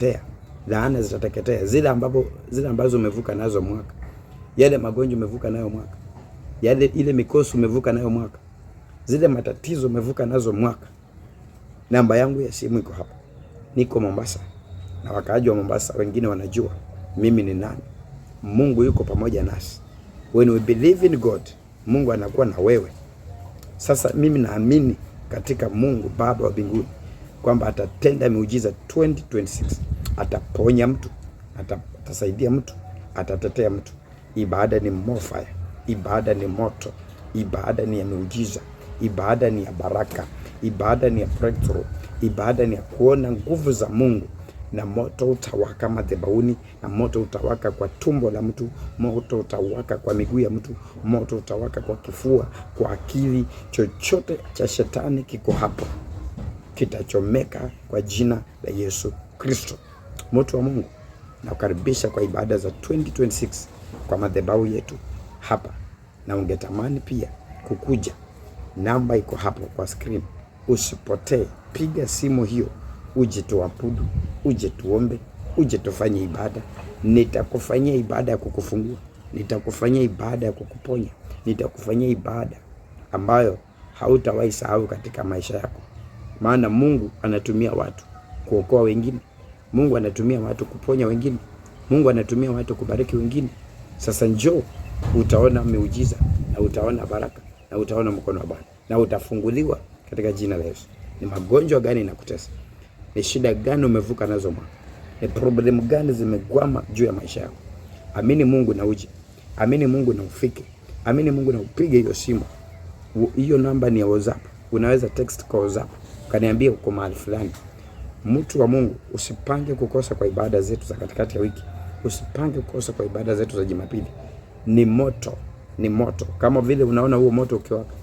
zitateketea, laana zitateketea, zile ambazo umevuka nazo mwaka, yale magonjwa umevuka nayo mwaka, ile mikosi umevuka nayo mwaka, zile matatizo umevuka nazo mwaka. Namba yangu ya simu iko hapa. Niko Mombasa, na wakaaji wa Mombasa wengine wanajua mimi ni nani. Mungu yuko pamoja nasi. When we believe in God, Mungu anakuwa na wewe. Sasa mimi naamini katika Mungu Baba wa mbinguni kwamba atatenda miujiza 2026. Ataponya mtu, atasaidia mtu, atatetea mtu. Ibada ni mofaya, ibada ni moto, ibada ni ya miujiza, ibada ni ya baraka, ibada ni ya breakthrough, ibada ni ya kuona nguvu za Mungu. Na moto utawaka madhabahuni, na moto utawaka kwa tumbo la mtu, moto utawaka kwa miguu ya mtu, moto utawaka kwa kifua, kwa akili. Chochote cha shetani kiko hapo kitachomeka kwa jina la Yesu Kristo. Moto wa Mungu, na kukaribisha kwa ibada za 2026 kwa madhabahu yetu hapa. Na ungetamani pia kukuja, namba iko hapo kwa screen. Usipotee, piga simu hiyo, uje tuabudu, uje tuombe, uje tufanye ibada. Nitakufanyia ibada ya kukufungua, nitakufanyia ibada ya kukuponya, nitakufanyia ibada ambayo hautawahi sahau katika maisha yako. Maana Mungu anatumia watu kuokoa wengine, Mungu anatumia watu kuponya wengine, Mungu anatumia watu kubariki wengine. Sasa njoo, utaona miujiza, na utaona baraka, na utaona mkono wa Bwana, na utafunguliwa katika jina la Yesu. Ni magonjwa gani yanakutesa? Ni shida gani umevuka nazo mwaka? Ni problem gani zimegwama juu ya maisha yako? Amini Mungu na uje. Amini Mungu na ufike. Amini Mungu na upige hiyo simu. Hiyo namba ni ya WhatsApp. Unaweza text kwa WhatsApp. Kaniambia uko mahali fulani. Mtu wa Mungu, usipange kukosa kwa ibada zetu za katikati ya wiki. Usipange kukosa kwa ibada zetu za Jumapili. Ni moto, ni moto. Kama vile unaona huo moto ukiwaka.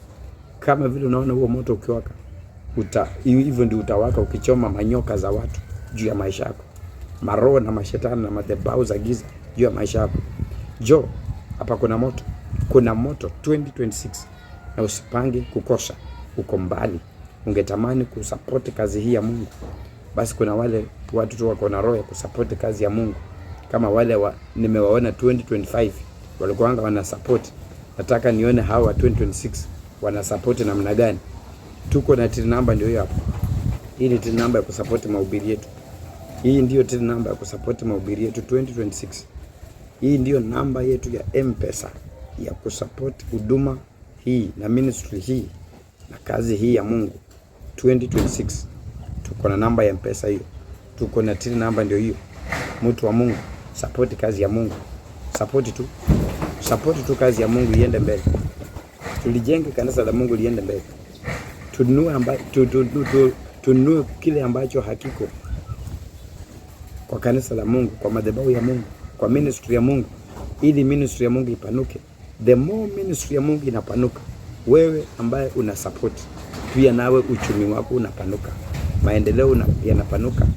Kama vile unaona huo moto ukiwaka. Hivyo ndio utawaka ukichoma manyoka za watu juu ya maisha yako. Maroho na mashetani na madhabahu za giza juu ya maisha yako. Jo, hapa kuna moto. Kuna moto 2026. Na usipange kukosa. Uko mbali. Ungetamani kusupport kazi hii ya Mungu. Basi kuna wale watu tu wako na roho ya kusupport kazi ya Mungu. Kama wale nimewaona 2025 walikuwa wana support. Nataka nione hawa 2026 wana support namna gani. Tuko na till number ndio hiyo hapo. Hii ni till number ya kusupport mahubiri yetu. Hii ndio till number ya kusupport mahubiri yetu 2026. Hii ndio namba yetu ya M-Pesa ya kusupport huduma hii na ministry hii na kazi hii ya Mungu 2026. Tuko na namba ya M-Pesa hiyo. Tuko na till number ndio hiyo. Mtu wa Mungu, support kazi ya Mungu. Support tu kazi ya Mungu iende mbele. Tulijenge kanisa la Mungu liende mbele. Tununue kile ambacho hakiko kwa kanisa la Mungu, kwa madhabahu ya Mungu, kwa ministry ya Mungu, ili ministry ya Mungu ipanuke. The more ministry ya Mungu inapanuka, wewe ambaye una support pia nawe uchumi wako unapanuka, maendeleo yanapanuka,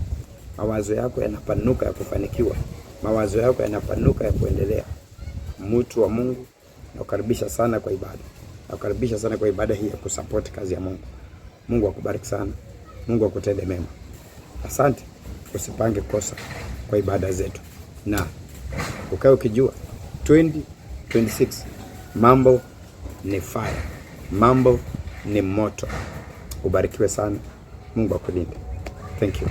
mawazo yako yanapanuka ya kufanikiwa, mawazo yako yanapanuka ya kuendelea. Mtu wa Mungu, nakukaribisha sana kwa ibada. Nakukaribisha sana kwa ibada hii ya kusupport kazi ya Mungu. Mungu akubariki sana. Mungu akutende mema. Asante. Usipange kosa kwa ibada zetu. Na ukae ukijua 2026 mambo ni fire. Mambo ni moto. Ubarikiwe sana. Mungu akulinde. Thank you.